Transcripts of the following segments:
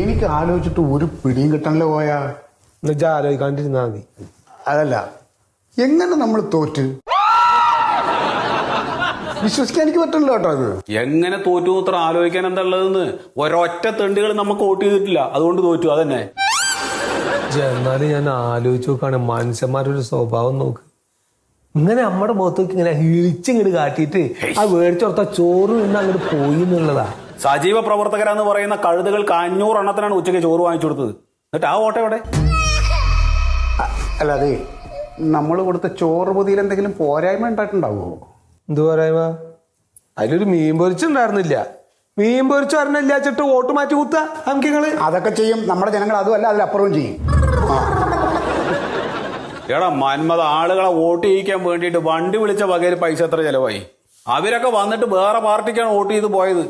എനിക്ക് ആലോചിച്ചിട്ട് ഒരു പിടിയും കിട്ടണല്ലോ പോയാ. എന്നുവെച്ചാൽ ആലോചിക്കാണ്ടിരുന്നാ മതി. അതല്ല, എങ്ങനെ നമ്മൾ തോറ്റ്? വിശ്വസിക്കാൻ എനിക്ക് പറ്റില്ല കേട്ടോ. അത് എങ്ങനെ തോറ്റു ഇത്ര ആലോചിക്കാൻ എന്താ ഉള്ളതെന്ന്? ഒരൊറ്റ തെണ്ടുകൾ നമുക്ക് വോട്ട് ചെയ്തിട്ടില്ല, അതുകൊണ്ട് തോറ്റു. അതന്നെ. എന്നാലും ഞാൻ ആലോചിച്ച് നോക്കാണ്, മനുഷ്യന്മാരൊരു സ്വഭാവം നോക്ക്. ഇങ്ങനെ നമ്മുടെ മുഖത്തേക്ക് ഇങ്ങനെ ഇളിച്ചിങ്ങോട്ട് കാട്ടിയിട്ട് ആ മേടിച്ചോർത്ത ചോറ് നിന്ന് അങ്ങോട്ട് പോയി എന്നുള്ളതാ. സജീവ പ്രവർത്തകരാന്ന് പറയുന്ന കഴുതകൾക്ക് 500 എണ്ണത്തിനാണ് ഉച്ചയ്ക്ക് ചോറ് വാങ്ങിച്ചു കൊടുത്തത്. എന്നിട്ട് ആ വോട്ട് എവിടെ? അല്ല, അതെ, നമ്മൾ കൊടുത്ത ചോറ് പൊതിയിൽ എന്തെങ്കിലും പോരായ്മ ഉണ്ടായിട്ടുണ്ടാവുമോ? എന്തു പറയാ, അതിലൊരു മീൻ പൊരിച്ചുണ്ടായിരുന്നില്ല. മീൻ പൊരിച്ചു വരണില്ലാച്ചിട്ട് വോട്ട് മാറ്റി കുത്ത നമുക്കിങ്ങള്. അതൊക്കെ ചെയ്യും നമ്മുടെ ജനങ്ങൾ, അതുമല്ല അതിലപ്പുറവും ചെയ്യും. എടാ മന്മത, ആളുകളെ വോട്ട് ചെയ്യിക്കാൻ വേണ്ടിയിട്ട് വണ്ടി വിളിച്ച വകയിൽ പൈസ എത്ര ചെലവായി? അവരൊക്കെ വന്നിട്ട് വേറെ പാർട്ടിക്കാണ് വോട്ട് ചെയ്ത് പോയത്.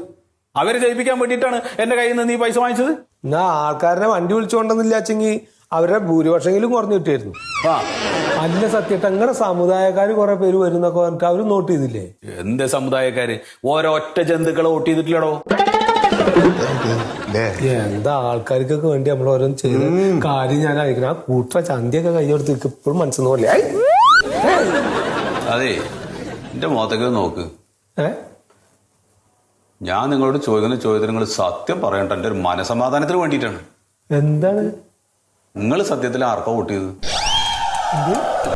അവരെ ജയിപ്പിക്കാൻ വേണ്ടിയിട്ടാണ് എന്റെ കയ്യിൽ നിന്ന് നീ പൈസ വാങ്ങിച്ചത്. എന്നാ ആൾക്കാരെ വണ്ടി വിളിച്ചുകൊണ്ടെന്നില്ലാച്ചെങ്കിൽ അവരുടെ ഭൂരിപക്ഷമെങ്കിലും കുറഞ്ഞു കിട്ടിയായിരുന്നു. അല്ല സത്യമായിട്ട് അങ്ങനെ സമുദായക്കാർ കുറെ പേര് വരുന്നൊക്കെ പറഞ്ഞിട്ട് അവര് നോട്ട് ചെയ്തില്ലേ? എന്ത് സമുദായക്കാര്? ഓരോറ്റ ജന്തുക്കളെ വോട്ട് ചെയ്തിട്ടില്ലടോ. എന്താ ആൾക്കാർക്കൊക്കെ വേണ്ടി നമ്മൾ ഓരോന്ന് ചെയ്ത് കാര്യം ഞാൻ അയക്കണം. ആ കൂട്ട ചന്തിയൊക്കെ കൈയ്യോടുത്ത് ഇപ്പോഴും മനസ്സിന്ന് പോലെ. അതെ, എന്റെ മുഖത്തേക്ക് നോക്ക്. ഏ, ഞാൻ നിങ്ങളോട് ചോദിക്കുന്ന ചോദ്യത്തിന് നിങ്ങൾ സത്യം പറയണ്ട. എന്റെ ഒരു മനസമാധാനത്തിന് വേണ്ടിയിട്ടാണ്. എന്താണ് നിങ്ങൾ സത്യത്തിൽ ആർക്കാ വോട്ട് ചെയ്തത്?